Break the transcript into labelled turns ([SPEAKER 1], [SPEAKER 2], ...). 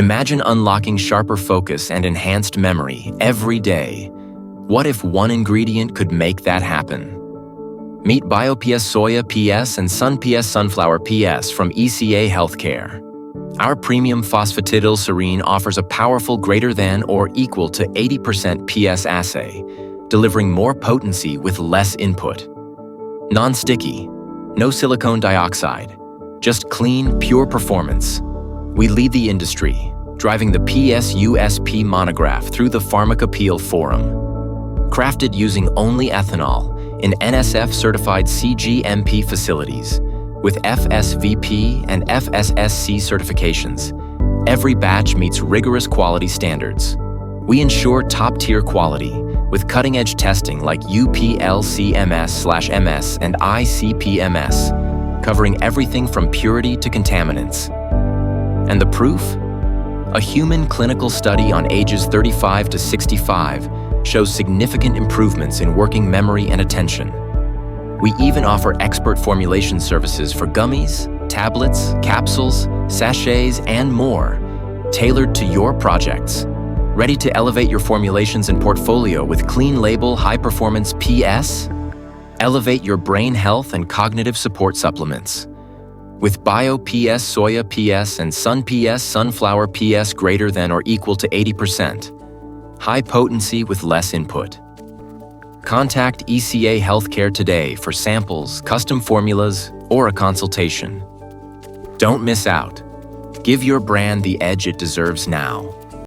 [SPEAKER 1] Imagine unlocking sharper focus and enhanced memory every day. What if one ingredient could make that happen? Meet BioPS Soya PS and SunPS Sunflower PS from ECA Healthcare. Our premium Phosphatidylserine offers a powerful greater than or equal to 80% PS assay, delivering more potency with less input. Non-sticky, no silicone dioxide, just clean, pure performance. We lead the industry, driving the PS-USP monograph through the Pharmacopeal Forum. Crafted using only ethanol in NSF-certified cGMP facilities, with FSVP and FSSC certifications, every batch meets rigorous quality standards. We ensure top-tier quality with cutting-edge testing like UPLC-MS/MS and ICP-MS, covering everything from purity to contaminants. And the proof? A human clinical study on ages 35 to 65 shows significant improvements in working memory and attention. We even offer expert formulation services for gummies, tablets, capsules, sachets, and more, tailored to your projects. Ready to elevate your formulations and portfolio with clean label, high-performance PS? Elevate your brain health and cognitive support supplements. With BioPS Soya PS and SunPS Sunflower PS greater than or equal to 80%. High potency with less input. Contact ECA Healthcare today for samples, custom formulas, or a consultation. Don't miss out. Give your brand the edge it deserves now.